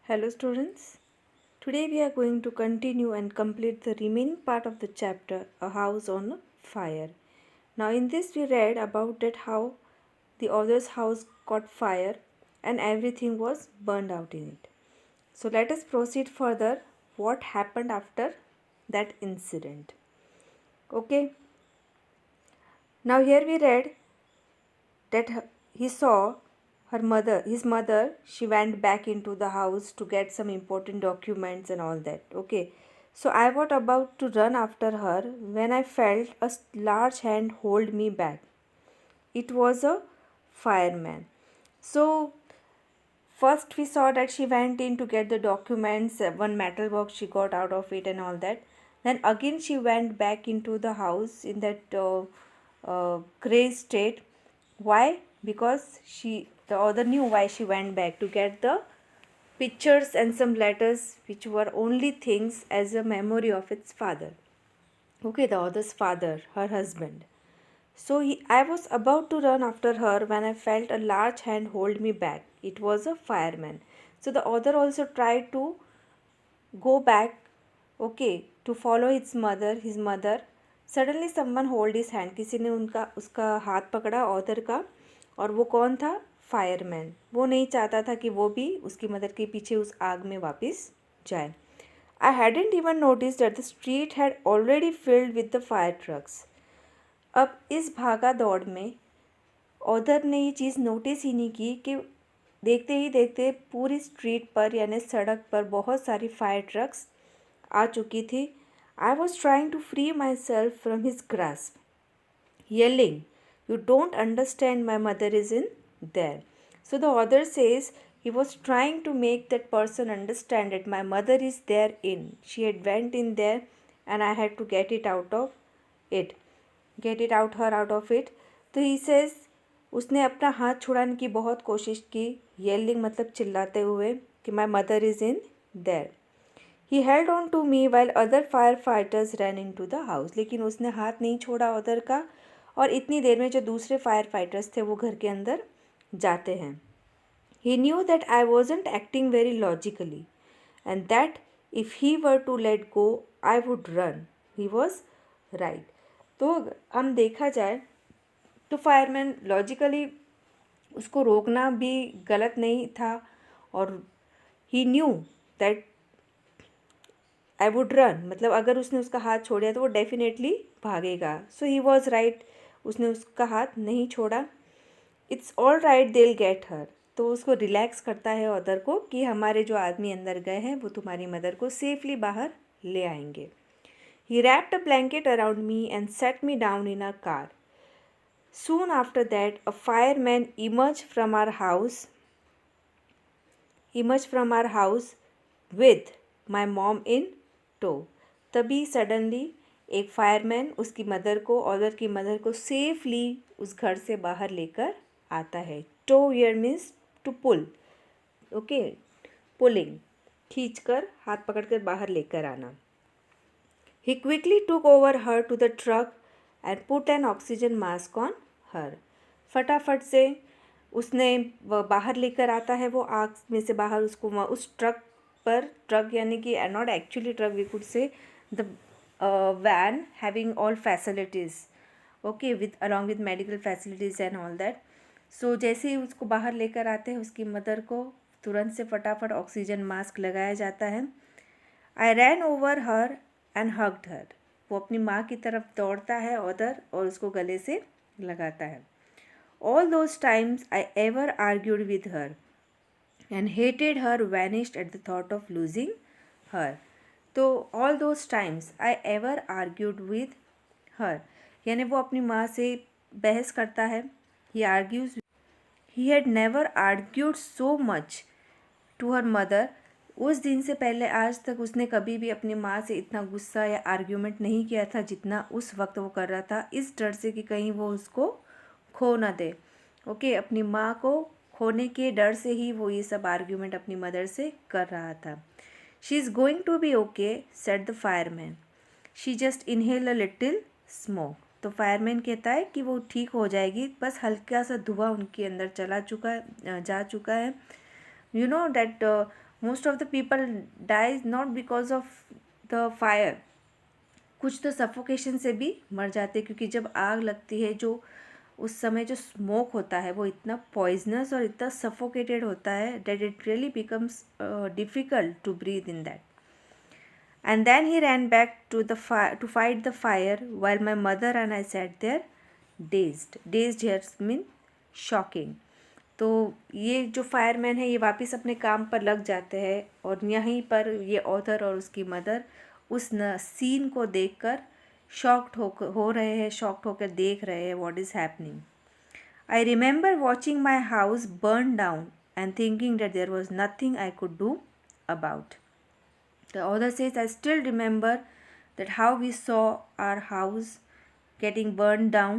Hello students. Today we are going to continue and complete the remaining part of the chapter A House on Fire. Now in this we read about that how the author's house caught fire and everything was burned out in it. So let us proceed further what happened after that incident. Okay. Now here we read that he saw his mother, she went back into the house to get some important documents and all that. Okay. So I was about to run after her when I felt a large hand hold me back. It was a fireman. So first we saw that she went in to get the documents, one metal box she got out of it and all that. Then again she went back into the house in that gray state. Why? Because the other knew why she went back, to get the pictures and some letters which were only things as a memory of its father. Okay, the other's father, her husband. So I was about to run after her when I felt a large hand hold me back. It was a fireman. So the author also tried to go back, okay, to follow his mother. Suddenly someone hold his hand. किसी ने उनका उसका हाथ पकड़ा author का, और वो कौन था? फायरमैन. वो नहीं चाहता था कि वो भी उसकी मदर के पीछे उस आग में वापस जाए. I hadn't even noticed that the street had already filled with the fire trucks. अब इस भागा दौड़ में ऑथर ने ये चीज़ नोटिस ही नहीं की कि देखते ही देखते पूरी स्ट्रीट पर यानी सड़क पर बहुत सारी फायर ट्रक्स आ चुकी थी. I was trying to free my self from his grasp, yelling, "You don't understand, my mother is in there." So the author says he was trying to make that person understand that my mother is there in. She had went in there and I had to get it out of it. Get it out her out of it. तो he says उसने अपना हाथ छुड़ाने की बहुत कोशिश की, yelling मतलब चिल्लाते हुए कि my mother is in there. He held on to me while other firefighters ran into the house. लेकिन उसने हाथ नहीं छोड़ा उधर का, और इतनी देर में जो दूसरे फायर फाइटर्स थे वो घर के अंदर जाते हैं. He knew that I wasn't acting very logically and that if he were to let go, I would run. He was right. तो हम देखा जाए तो फायरमैन लॉजिकली उसको रोकना भी गलत नहीं था, और he knew that I would run, मतलब अगर उसने उसका हाथ छोड़ा तो वो डेफिनेटली भागेगा. सो ही वॉज राइट, उसने उसका हाथ नहीं छोड़ा. It's all right, they will get her. तो उसको रिलैक्स करता है ऑथर को कि हमारे जो आदमी अंदर गए हैं वो तुम्हारी मदर को सेफली बाहर ले आएंगे. He wrapped a blanket around me and set me down in a car. Soon after that, a fireman emerged from our house with my mom in tow. तभी सडनली एक फायरमैन उसकी mother को, author की mother को safely उस घर से बाहर लेकर आता है. Tow here means to pull. Okay, pulling, खींच कर, हाथ पकड़कर बाहर लेकर आना. He quickly took over her to the truck and put an oxygen mask on her. फटाफट से उसने बाहर लेकर आता है वो आग में से बाहर उसको उस ट्रक पर, ट्रक यानी कि not actually truck, we could say the van having all facilities, okay, with along with medical facilities and all that. So जैसे ही उसको बाहर लेकर आते हैं उसकी मदर को तुरंत से फटाफट ऑक्सीजन मास्क लगाया जाता है. I ran over her and hugged her. वो अपनी माँ की तरफ दौड़ता है ऑथर और उसको गले से लगाता है. All those times I ever argued with her and hated her vanished at the thought of losing her. तो all those times I ever argued with her यानी वो अपनी माँ से बहस करता है. He argues, he had never argued so much to her mother. उस दिन से पहले आज तक उसने कभी भी अपनी माँ से इतना गुस्सा या आर्ग्यूमेंट नहीं किया था जितना उस वक्त वो कर रहा था, इस डर से कि कहीं वो उसको खो ना दे. ओके, अपनी माँ को खोने के डर से ही वो ये सब आर्ग्यूमेंट अपनी मदर से कर रहा था. She is going to be okay, said the fireman. She just inhale a little smoke. तो फायरमैन कहता है कि वो ठीक हो जाएगी, बस हल्का सा धुआं उनके अंदर जा चुका है. You know that most of the people dies not because of the fire, कुछ तो सफोकेशन से भी मर जाते हैं, क्योंकि जब आग लगती है जो उस समय जो स्मोक होता है वो इतना पॉइजनस और इतना सफोकेटेड होता है that it really becomes difficult to breathe in that. And then he ran back to the to fight the fire while my mother and I sat there dazed. Dazed here mean shocking. तो ये जो fireman है ये वापस अपने काम पर लग जाते हैं और यहीं पर ये ऑथर और उसकी मदर उस सीन को देखकर शॉक्ड हो रहे हैं, शॉक्ड होकर देख रहे हैं what is happening. I remember watching my house burn down and thinking that there was nothing I could do about. The author says, I still remember that how we saw our house getting burned down,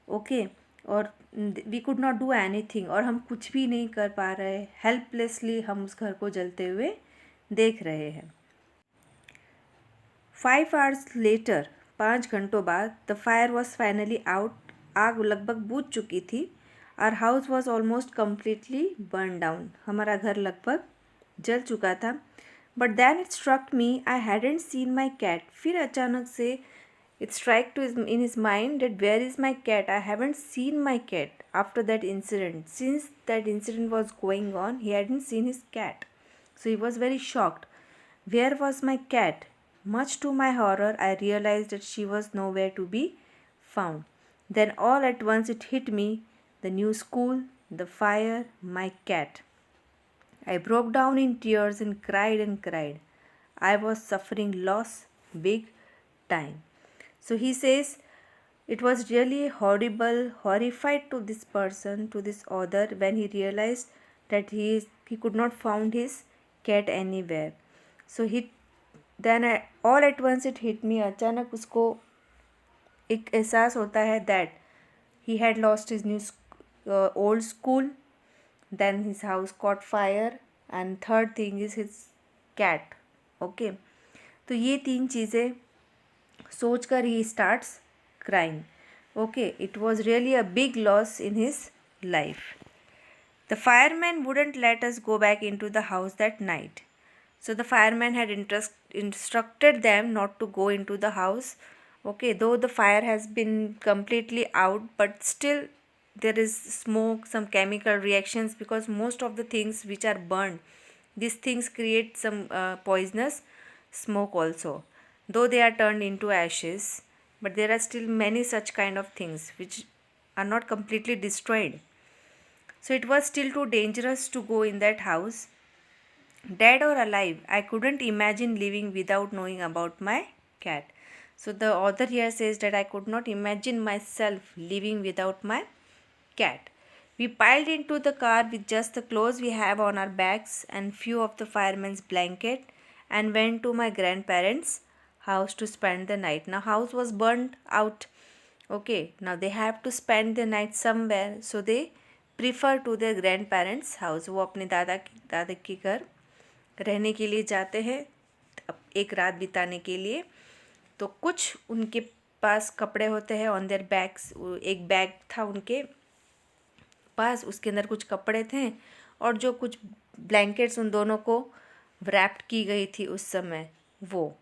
okay, और we could not do anything, और हम कुछ भी नहीं कर पा रहे, helplessly हम उस घर को जलते हुए देख रहे हैं. 5 hours later, 5 घंटों बाद, the fire was finally out, आग लगभग बुझ चुकी थी. Our house was almost completely burned down, हमारा घर लगभग जल चुका था. But then it struck me I hadn't seen my cat. फिर अचानक से it struck in his mind that where is my cat? I haven't seen my cat after that incident. Since that incident was going on, he hadn't seen his cat. So he was very shocked. Where was my cat? Much to my horror, I realized that she was nowhere to be found. Then all at once it hit me, the new school, the fire, my cat. I broke down in tears and cried and cried. I was suffering loss big time. So he says it was really horrible, horrified to this person, to this author, when he realized that he could not found his cat anywhere. So all at once it hit me. अचानक उसको एक एहसास होता है that he had lost his new old school, then his house caught fire, and third thing is his cat. Okay, तो ये 3 चीज़ें सोचकर he starts crying. Okay, it was really a big loss in his life. The fireman wouldn't let us go back into the house that night. So the fireman had instructed them not to go into the house. Okay, though the fire has been completely out, but still there is smoke, some chemical reactions, because most of the things which are burned, these things create some poisonous smoke also. Though they are turned into ashes, but there are still many such kind of things which are not completely destroyed. So it was still too dangerous to go in that house. Dead or alive, I couldn't imagine living without knowing about my cat. So the author here says that I could not imagine myself living without my cat. We piled into the car with just the clothes we have on our backs and few of the firemen's blanket and went to my grandparents' house to spend the night. Now house was burnt out. Okay, now they have to spend the night somewhere, so they prefer to their grandparents' house. वो अपने दादा के घर रहने के लिए जाते हैं, एक रात बिताने के लिए. तो कुछ उनके पास कपड़े होते हैं ऑन देयर बैग्स. एक बैग था उनके पास, उसके अंदर कुछ कपड़े थे और जो कुछ ब्लैंकेट्स उन दोनों को रैप्ड की गई थी उस समय, वो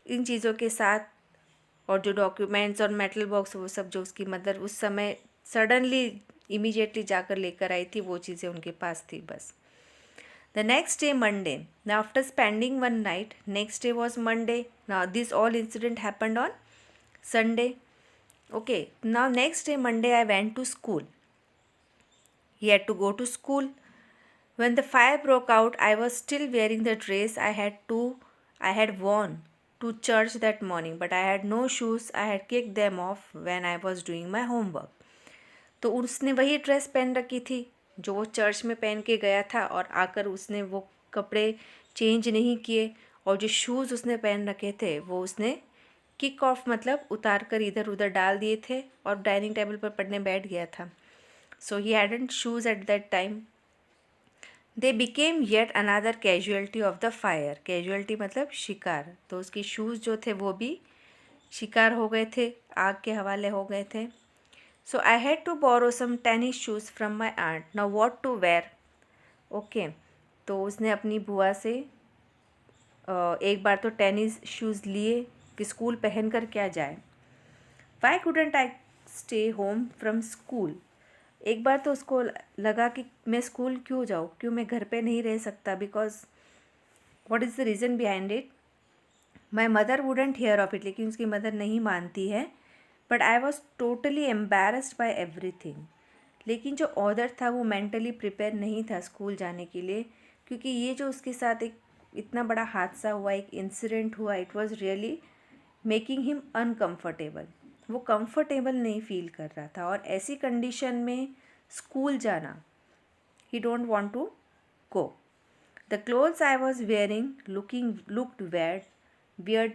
इन चीज़ों के साथ, और जो डॉक्यूमेंट्स और मेटल बॉक्स वो सब जो उसकी मदर उस समय सडनली इमीडिएटली जाकर लेकर आई थी, वो चीज़ें उनके पास थी बस. The next day, Monday. Now, after spending one night, next day was Monday. Now, this all incident happened on Sunday. Okay. Now, next day, Monday, I went to school. He had to go to school. When the fire broke out, I was still wearing the dress I had worn to church that morning, but I had no shoes. I had kicked them off when I was doing my homework. तो उसने वही dress पहन रखी थी जो वो church में पहन के गया था, और आकर उसने वो कपड़े चेंज नहीं किए, और जो शूज़ उसने पहन रखे थे वो उसने किक ऑफ मतलब उतार कर इधर उधर डाल दिए थे और डाइनिंग टेबल पर पढ़ने बैठ गया था. So he hadn't shoes at that time. They became yet another casualty of the fire. Casualty मतलब शिकार. तो उसके शूज़ जो थे वो भी शिकार हो गए थे, आग के हवाले हो गए थे. So I had to borrow some tennis shoes from my aunt. Now what to wear? Okay. तो उसने अपनी बुआ से एक बार तो टेनिस शूज़ लिए कि स्कूल पहन कर क्या जाए। Why couldn't I stay home from school. एक बार तो उसको लगा कि मैं स्कूल क्यों जाऊँ, क्यों मैं घर पे नहीं रह सकता, because what is the reason behind it. My mother wouldn't hear of it, लेकिन उसकी मदर नहीं मानती है। But I was totally embarrassed by everything. लेकिन जो ऑर्डर था वो मेंटली प्रिपेयर नहीं था स्कूल जाने के लिए, क्योंकि ये जो उसके साथ एक इतना बड़ा हादसा हुआ, एक इंसिडेंट हुआ, it was really making him uncomfortable. वो कंफर्टेबल नहीं फील कर रहा था, और ऐसी कंडीशन में स्कूल जाना, he don't want to go. The clothes I was wearing looked weird.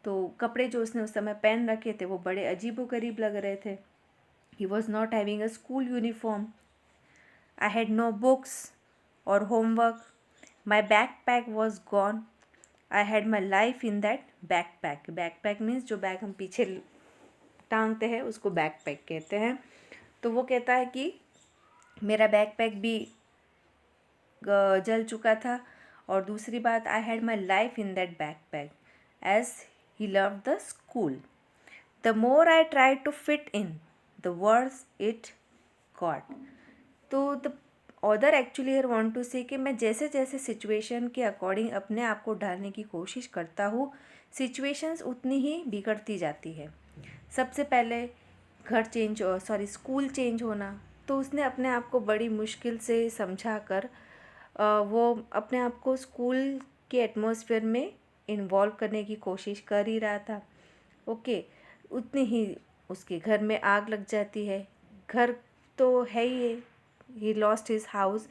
तो कपड़े जो उसने उस समय पहन रखे थे वो बड़े अजीबोगरीब लग रहे थे। He was not having a school uniform. I had no books और homework. My backpack was gone. I had my life in that backpack. Backpack means जो बैग हम पीछे टांगते हैं उसको बैकपैक कहते हैं। तो वो कहता है कि मेरा बैकपैक भी जल चुका था, और दूसरी बात, I had my life in that backpack as he love the school. The more I try to fit in the words it got. तो the author actually here want to say कि मैं जैसे जैसे सिचुएशन के according अपने आप को ढालने की कोशिश करता हूँ, सिचुएशंस उतनी ही बिगड़ती जाती है। सबसे पहले स्कूल चेंज होना, तो उसने अपने आप को बड़ी मुश्किल से समझा कर वो अपने आप को स्कूल के एटमॉस्फेयर में इन्वॉल्व करने की कोशिश कर ही रहा था। ओके, उतनी ही उसके घर में आग लग जाती है। घर तो है ही lost his house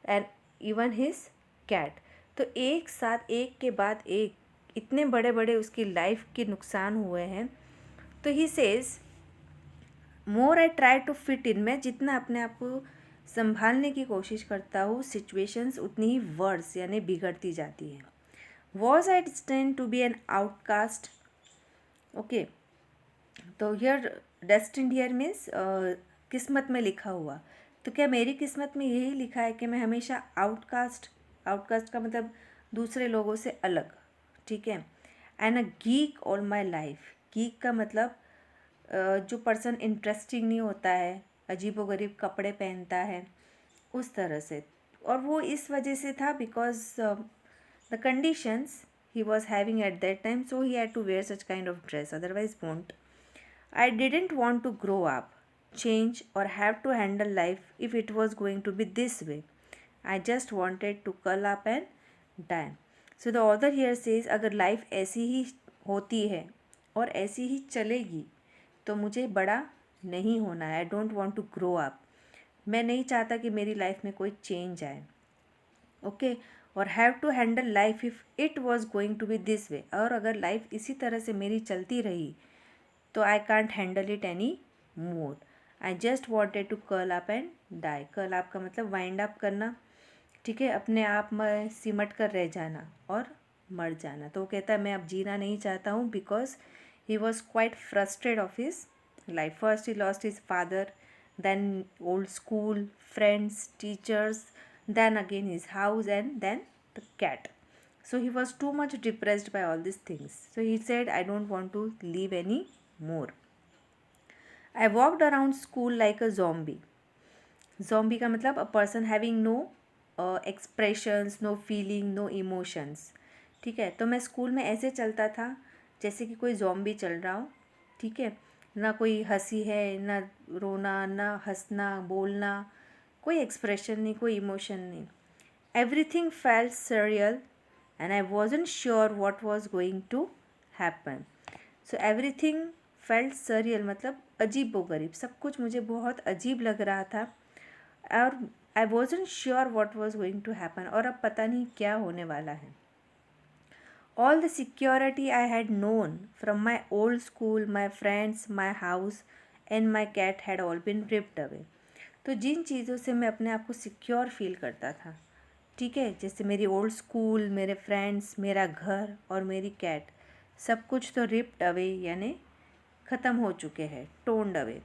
and even his cat. तो एक साथ एक के बाद एक इतने बड़े बड़े उसकी लाइफ के नुकसान हुए हैं। तो he says more I try to fit in, मैं जितना अपने आप को संभालने की कोशिश करता हूँ, सिचुएशंस उतनी ही वर्स यानी बिगड़ती जाती है। Was I destined to be an outcast. Okay, तो हियर डेस्टिन्ड हियर मीन्स किस्मत में लिखा हुआ। तो क्या मेरी किस्मत में यही लिखा है कि मैं हमेशा आउटकास्ट, आउटकास्ट का मतलब दूसरे लोगों से अलग, ठीक है। And a geek all my life. Geek का मतलब जो पर्सन इंटरेस्टिंग नहीं होता है, अजीबोगरीब कपड़े पहनता है, उस तरह से। और वो इस वजह से था because the conditions he was having at that time, so he had to wear such kind of dress, otherwise won't. I didn't want to grow up, change, or have to handle life if it was going to be this way. I just wanted to curl up and die. So the author here says अगर life ऐसी ही होती है और ऐसी ही चलेगी तो मुझे बड़ा नहीं होना है। I don't want to grow up. मैं नहीं चाहता कि मेरी लाइफ में कोई चेंज आए। ओके, और have to handle life if it was going to be this way. और अगर लाइफ इसी तरह से मेरी चलती रही तो I can't handle it any more. I just wanted to curl up and die. Curl up का मतलब वाइंड अप करना, ठीक है, अपने आप में सिमट कर रह जाना और मर जाना। तो वो कहता है मैं अब जीना नहीं चाहता हूँ, because he was quite frustrated of his life. First he lost his father, then old school, friends, teachers, then again his house, and then the cat. So he was too much depressed by all these things. So he said, I don't want to live any more. I walked around school like a zombie. Zombie का मतलब a person having no expressions, no feeling, no emotions. ठीक है, तो मैं school में ऐसे चलता था जैसे कि कोई zombie चल रहा हो, ठीक है। ना कोई हंसी है, ना रोना, ना हंसना, बोलना, कोई एक्सप्रेशन नहीं, कोई इमोशन नहीं। Everything felt surreal and I wasn't sure what was going to happen. So everything felt surreal मतलब अजीब व गरीब, सब कुछ मुझे बहुत अजीब लग रहा था। और I wasn't sure what was going to happen, और अब पता नहीं क्या होने वाला है। All the security I had known from my old school, my friends, my house and my cat had all been ripped away. तो जिन चीज़ों से मैं अपने आप को सिक्योर फील करता था, ठीक है, जैसे मेरी ओल्ड स्कूल, मेरे फ्रेंड्स, मेरा घर और मेरी कैट, सब कुछ तो रिप्ड अवे यानी ख़त्म हो चुके हैं, toned away.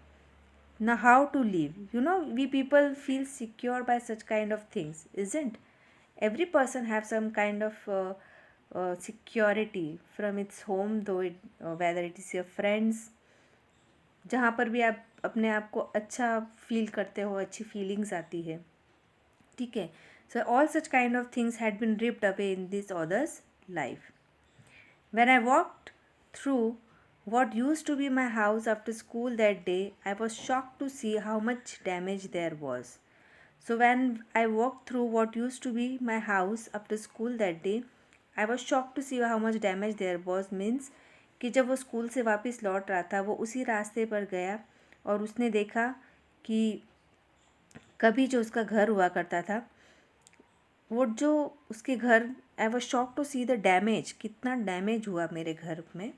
Now how to live? You know, we people feel secure by such kind of things, isn't? Every person have some kind of security from its home, though whether it is your friends, जहाँ पर भी आप अपने आप को अच्छा feel करते हो, अच्छी फीलिंग्स आती है, ठीक है. So all such kind of things had been ripped away in this others life. When I walked through what used to be my house after school that day, I was shocked to see how much damage there was. So, when I walked through what used to be my house after school that day, I was shocked to see how much damage there was. Means कि जब वो school से वापस लौट रहा था, वो उसी रास्ते पर गया और उसने देखा कि कभी जो उसका घर हुआ करता था, वो जो उसके घर, I was shock to see the damage, कितना डैमेज हुआ मेरे घर में.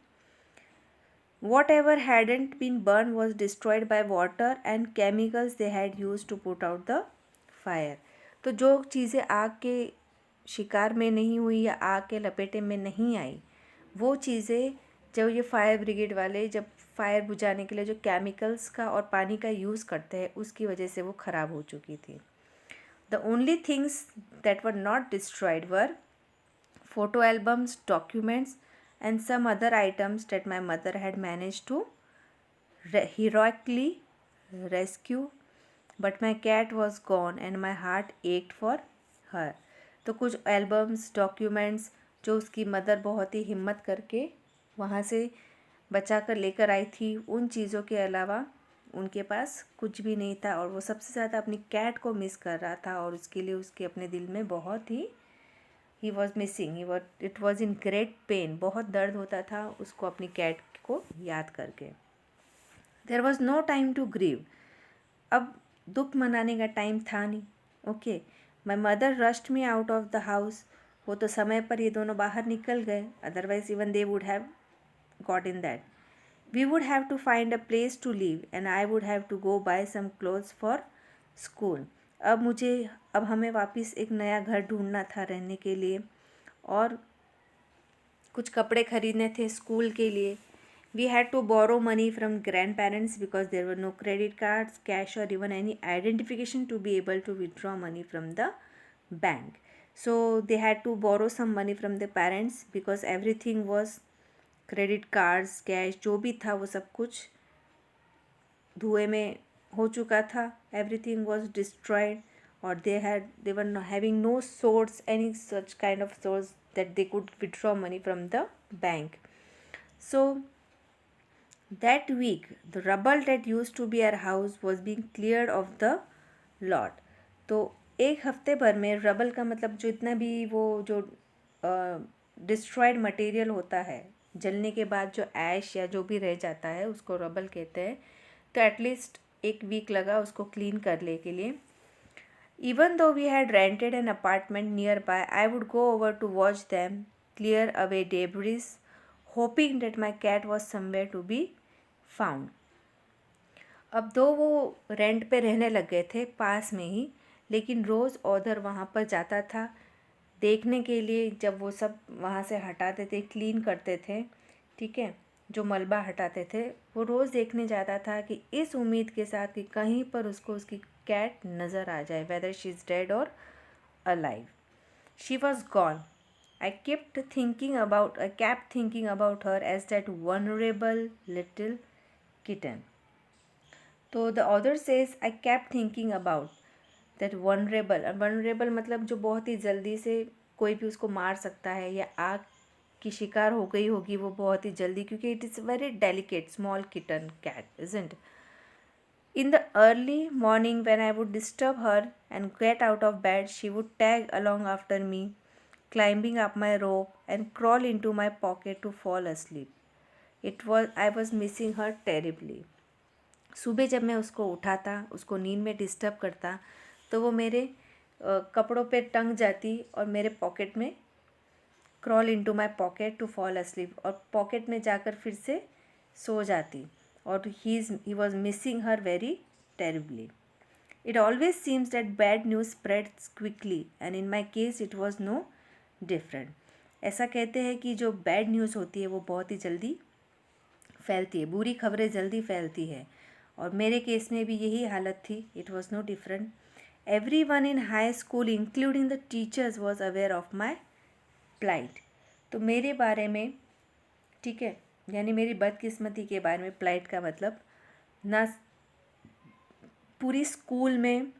Whatever hadn't been burn was destroyed by water and chemicals they had use to put out the fire. तो जो चीज़ें आग के शिकार में नहीं हुई या आग के लपेटे में नहीं आई, वो चीज़ें जब ये फायर ब्रिगेड वाले जब फायर बुझाने के लिए जो केमिकल्स का और पानी का यूज़ करते हैं, उसकी वजह से वो ख़राब हो चुकी थी. The only things that were not destroyed were photo albums, documents, and some other items that my mother had managed to heroically rescue. But my cat was gone and my heart ached for her. तो कुछ albums, documents जो उसकी mother बहुत ही हिम्मत करके वहाँ से बचा कर लेकर आई थी, उन चीज़ों के अलावा उनके पास कुछ भी नहीं था और वो सबसे ज़्यादा अपनी कैट को मिस कर रहा था और उसके लिए उसके अपने दिल में बहुत ही was missing, it was in great pen. बहुत दर्द होता था उसको अपनी कैट को याद करके. There was no time to grieve. अब दुख मनाने का टाइम था नहीं. Okay, my mother rushed me out of the house. वो तो समय पर ये दोनों बाहर निकल गए, otherwise even they would have got in that. We would have to find a place to live and I would have to go buy some clothes for school. अब हमें वापस एक नया घर ढूंढना था रहने के लिए और कुछ कपड़े खरीदने थे स्कूल के लिए. We had to borrow money from grandparents because there were no credit cards, cash or even any identification to be able to withdraw money from the bank. So they had to borrow some money from their parents because everything was credit cards, cash जो भी था वो सब कुछ धुएं में हो चुका था. एवरीथिंग वॉज डिस्ट्रॉयड और they were having no source, any such kind of source that they could withdraw money from the bank. So that week the rubble that use to be our house was being cleared of the lot. तो एक हफ्ते भर में rubble का मतलब जो इतना भी वो जो डिस्ट्रॉयड मटेरियल होता है, जलने के बाद जो ऐश या जो भी रह जाता है उसको रबल कहते हैं. तो एटलीस्ट एक वीक लगा उसको क्लीन करने के लिए. Even though we had rented an apartment nearby, I would go over to watch them clear away debris, hoping that my cat was somewhere to be found. अब दो वो rent पे रहने लग गए थे पास में ही, लेकिन रोज़ उधर वहाँ पर जाता था देखने के लिए. जब वो सब वहाँ से हटाते थे, क्लीन करते थे, ठीक है, जो मलबा हटाते थे, वो रोज़ देखने जाता था कि इस उम्मीद के साथ कि कहीं पर उसको उसकी कैट नज़र आ जाए, वेदर शी इज़ डेड और alive. She was gone. I kept thinking about her as that vulnerable little kitten. तो the author says I kept thinking about that vulnerable मतलब जो बहुत ही जल्दी से कोई भी उसको मार सकता है या आग की शिकार हो गई होगी वो बहुत ही जल्दी, क्योंकि it is very delicate small kitten cat, isn't? In the early morning when I would disturb her and get out of bed, she would tag along after me, climbing up my rope and crawl into my pocket to fall asleep. I was missing her terribly. सुबह जब मैं उसको उठाता, उसको नींद में disturb करता, तो वो मेरे कपड़ों पे टंग जाती और मेरे पॉकेट में crawl into my pocket to fall asleep, और पॉकेट में जाकर फिर से सो जाती. और he was missing her very terribly. It always seems that bad news spreads quickly and in my case it was no different. ऐसा कहते हैं कि जो बैड न्यूज़ होती है वो बहुत ही जल्दी फैलती है, बुरी खबरें जल्दी फैलती है, और मेरे केस में भी यही हालत थी. It was no different. Everyone in high school, including the teachers, was aware of my plight. तो मेरे बारे में, ठीक है, यानी मेरी बदकिस्मती के बारे में, plight का मतलब ना पूरी स्कूल में,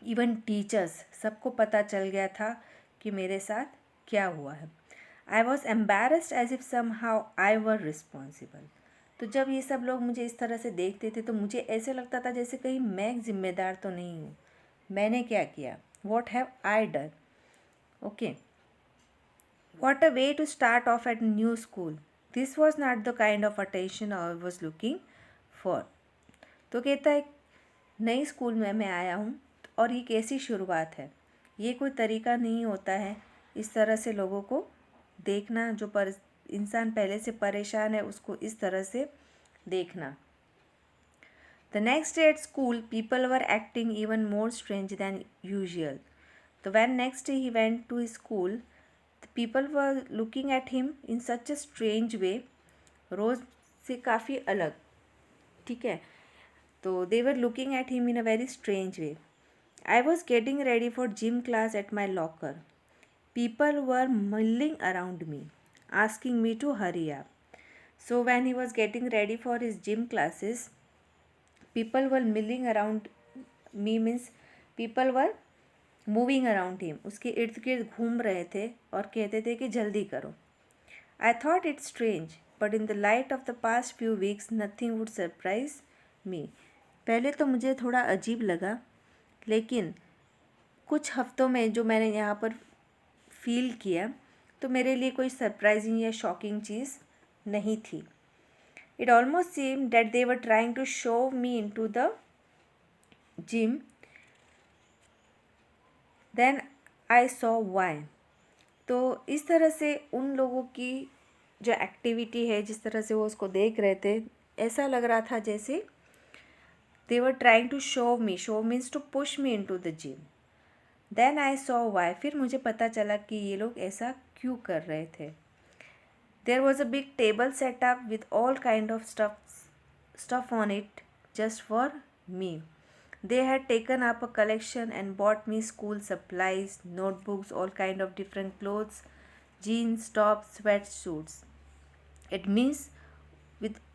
इवन टीचर्स सबको पता चल गया था कि मेरे साथ क्या हुआ है. I was embarrassed as if somehow I were responsible. तो जब ये सब लोग मुझे इस तरह से देखते थे तो मुझे ऐसे लगता था जैसे कहीं मैं जिम्मेदार तो नहीं हूँ. मैंने क्या किया? What have I done? Okay. What a way to start off at new school. This was not the kind of attention I was looking for. तो कहता है नई स्कूल में मैं आया हूँ और ये कैसी शुरुआत है. ये कोई तरीका नहीं होता है इस तरह से लोगों को देखना. जो इंसान पहले से परेशान है उसको इस तरह से देखना. The next day at school people were acting even more strange than usual. तो when next day he went to school the people were looking at him in such a strange way. रोज़ से काफ़ी अलग, ठीक है. तो they were looking at him in a very strange way. I was getting ready for gym class at my locker. People were milling around me, asking me to hurry up. So when he was getting ready for his gym classes, people were milling around me means people were moving around him. उसके इर्द गिर्द घूम रहे थे और कहते थे कि जल्दी करो. I thought it strange, but in the light of the past few weeks, nothing would surprise me. पहले तो मुझे थोड़ा अजीब लगा, लेकिन कुछ हफ्तों में जो मैंने यहाँ पर फील किया तो मेरे लिए कोई सरप्राइजिंग या शॉकिंग चीज़ नहीं थी. It almost seem that they were trying to show me into the gym. Then I saw why. तो इस तरह से उन लोगों की जो एक्टिविटी है, जिस तरह से वो उसको देख रहे थे, ऐसा लग रहा था जैसे they were trying to show means to push me into the gym. Then I saw why. फिर मुझे पता चला कि ये लोग ऐसा क्यों कर रहे थे. There was a big table set up with all kind of stuff on it just for me. They had taken up a collection and bought me school supplies, notebooks, all kind of different clothes, jeans, tops, sweatsuits. It means with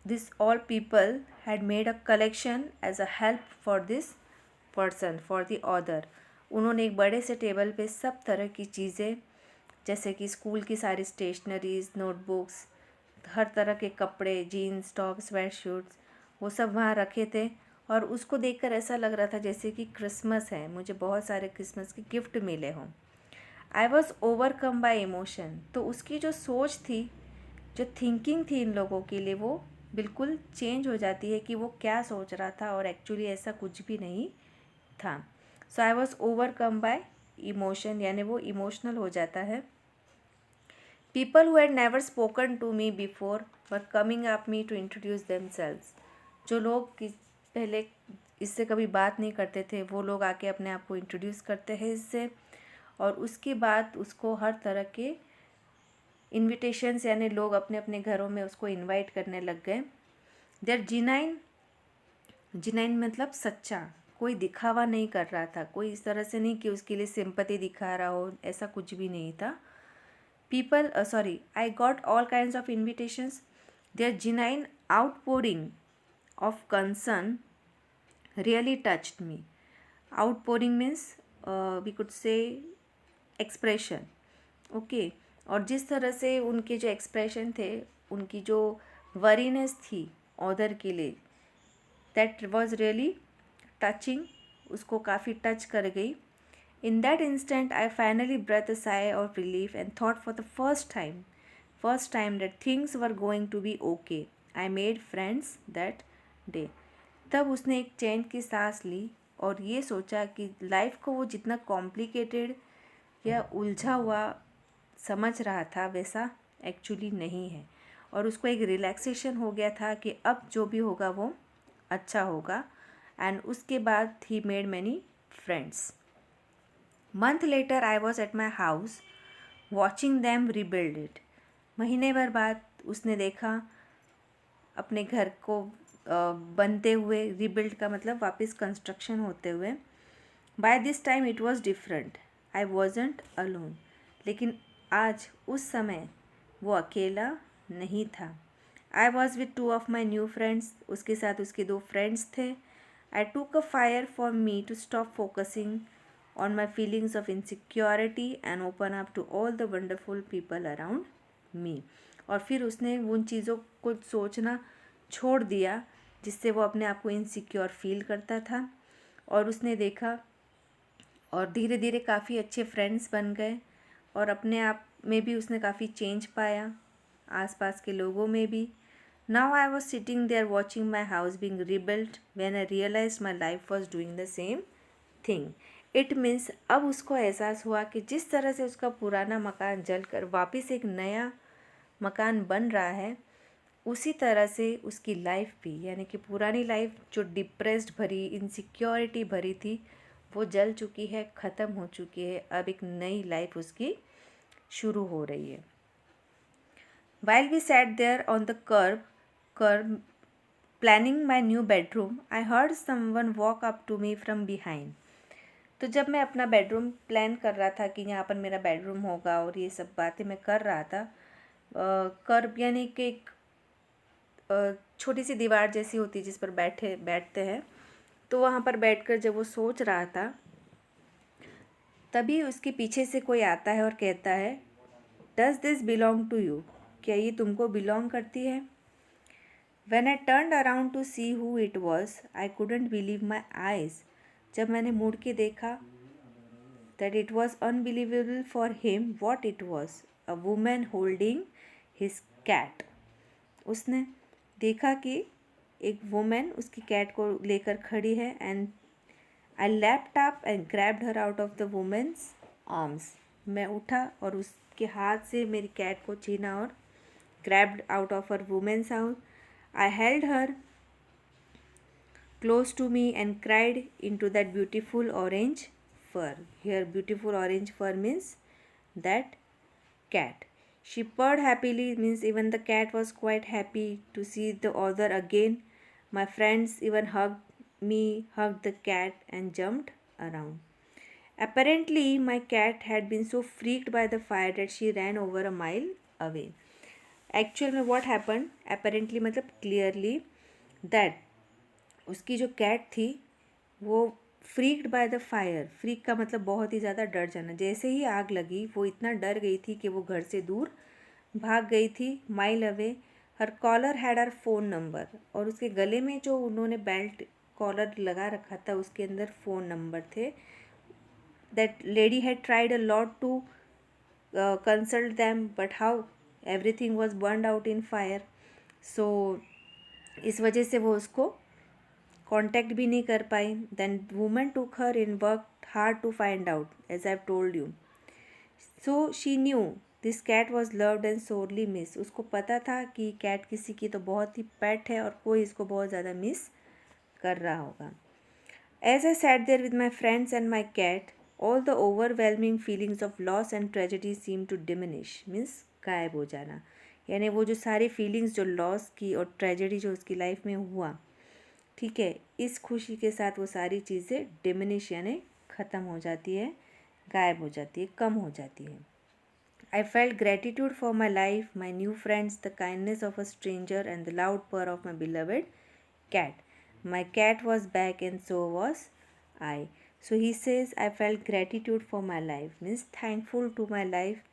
this all people had made a collection as a help for this person, for the author. उन्होंने एक बड़े से table पे सब तरह की चीज़ें, जैसे कि स्कूल की सारी स्टेशनरीज, नोटबुक्स, हर तरह के कपड़े, जीन्स, टॉप, स्वेट शूट्स, वो सब वहाँ रखे थे. और उसको देखकर ऐसा लग रहा था जैसे कि क्रिसमस है, मुझे बहुत सारे क्रिसमस के गिफ्ट मिले हों. आई वॉज ओवरकम बाय इमोशन. तो उसकी जो सोच थी, जो थिंकिंग थी इन लोगों के लिए, वो बिल्कुल चेंज हो जाती है कि वो क्या सोच रहा था और एक्चुअली ऐसा कुछ भी नहीं था. So I was overcome by emotion, यानी वो इमोशनल हो जाता है. People who had never spoken to me before were coming up me to introduce themselves. जो लोग पहले इससे कभी बात नहीं करते थे, वो लोग आके अपने आप को इंट्रोड्यूस करते हैं इससे. और उसके बाद उसको हर तरह के इन्विटेशंस, यानी लोग अपने अपने घरों में उसको इनवाइट करने लग गए. देयर जिनाइन मतलब सच्चा, कोई दिखावा नहीं कर रहा था, कोई इस तरह से नहीं कि उसके लिए सिंपैथी दिखा रहा हो, ऐसा कुछ भी नहीं था. I got all kinds of invitations. Their genuine outpouring of concern really touched me. Outpouring means we could say expression. Okay. और जिस तरह से उनके जो एक्सप्रेशन थे, उनकी जो वरीनेस थी ऑथर के लिए, दैट वाज रियली टचिंग. उसको काफ़ी टच कर गई. In that instant I finally breath a sigh of relief and thought for the first time that things were going to be okay. I made friends that day. तब उसने एक चैन की सांस ली और ये सोचा कि लाइफ को वो जितना कॉम्प्लिकेटेड या उलझा हुआ समझ रहा था वैसा एक्चुअली नहीं है. और उसको एक रिलैक्सेशन हो गया था कि अब जो भी होगा वो अच्छा होगा. एंड उसके बाद he made many friends. Month later I was at my house watching them rebuild it. महीने भर बाद उसने देखा अपने घर को बनते हुए, रीबिल्ड का मतलब वापस कंस्ट्रक्शन होते हुए. By this time it was different, I wasn't alone. लेकिन आज उस समय वो अकेला नहीं था। I was with two of my new friends, उसके साथ उसके 2 फ्रेंड्स थे। I took a fire for me to stop focusing on my feelings of insecurity and open up to all the wonderful people around me। और फिर उसने उन चीज़ों को सोचना छोड़ दिया जिससे वो अपने आप को इनसिक्योर फील करता था, और उसने देखा और धीरे धीरे काफ़ी अच्छे फ्रेंड्स बन गए, और अपने आप में भी उसने काफ़ी चेंज पाया, आसपास के लोगों में भी। Now I was sitting there watching my house being rebuilt when I realize my life was doing the same thing. It means अब उसको एहसास हुआ कि जिस तरह से उसका पुराना मकान जलकर वापस एक नया मकान बन रहा है, उसी तरह से उसकी लाइफ भी, यानी कि पुरानी लाइफ जो डिप्रेस्ड भरी, इनसिक्योरिटी भरी थी, वो जल चुकी है, ख़त्म हो चुकी है। अब एक नई लाइफ उसकी शुरू हो रही है। While we sat there on the kerb planning my new bedroom, I heard someone walk up to me from behind. तो जब मैं अपना बेडरूम प्लान कर रहा था कि यहाँ पर मेरा बेडरूम होगा और ये सब बातें मैं कर रहा था, कर्ब यानी कि एक छोटी सी दीवार जैसी होती है जिस पर बैठते हैं, तो वहाँ पर बैठकर जब वो सोच रहा था, तभी उसके पीछे से कोई आता है और कहता है, does this belong to you, क्या ये तुमको बिलोंग करती है? When I turned around to see who it was, I couldn't believe my eyes। जब मैंने मुड़ के देखा, that it was unbelievable for him what it was, a woman holding his cat। उसने देखा कि एक वुमेन उसकी कैट को लेकर खड़ी है, and I leaped up and grabbed her out of the woman's arms. मैं उठा और उसके हाथ से मेरी कैट को छीना और grabbed out of her woman's arms. I held her close to me and cried into that beautiful orange fur। Here beautiful orange fur means that cat। She purred happily, means even the cat was quite happy to see the other again। My friends even hugged me, hugged the cat and jumped around। Apparently my cat had been so freaked by the fire that she ran over a mile away। Actually में what happened, apparently मतलब clearly, that उसकी जो cat थी वो freaked by the fire. Freak का मतलब बहुत ही ज़्यादा डर जाना। जैसे ही आग लगी वो इतना डर गई थी कि वो घर से दूर भाग गई थी, mile away. Her collar had her phone number, और उसके गले में जो उन्होंने बेल्ट कॉलर लगा रखा था उसके अंदर फ़ोन नंबर थे। That lady had tried a lot to consult them, but how everything was burned out in fire. सो इस वजह से वो उसको कॉन्टैक्ट भी नहीं कर पाई। Then woman took her in work hard to find out, as I told you. So she knew this cat was loved and sorely miss. उसको पता था कि कैट किसी की तो बहुत ही पेट है और कोई इसको बहुत ज़्यादा मिस कर रहा होगा। As I sat there with my friends and my cat, all the overwhelming feelings of loss and tragedy seem to diminish, means गायब हो जाना। यानी वो जो सारी फीलिंग्स जो लॉस की और ट्रेजेडी जो उसकी लाइफ में हुआ, ठीक है, इस खुशी के साथ वो सारी चीज़ें डिमिनिश यानी ख़त्म हो जाती है, गायब हो जाती है, कम हो जाती है। I felt gratitude for my life, my new friends, the kindness of a stranger and the loud purr of my beloved cat. My cat was back and so was I. So he says I felt gratitude for my life, means thankful to my life,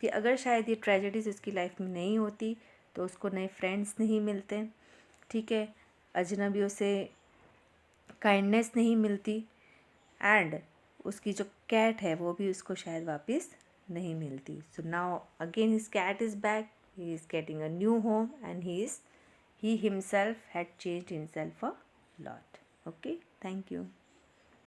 कि अगर शायद ये tragedies उसकी life में नहीं होती तो उसको नए फ्रेंड्स नहीं मिलते, ठीक है, अजनबियों से काइंडनेस नहीं मिलती, एंड उसकी जो कैट है वो भी उसको शायद वापस नहीं मिलती। So now again his cat is back, he is getting a new home, and he himself had changed himself a lot. Okay, thank you.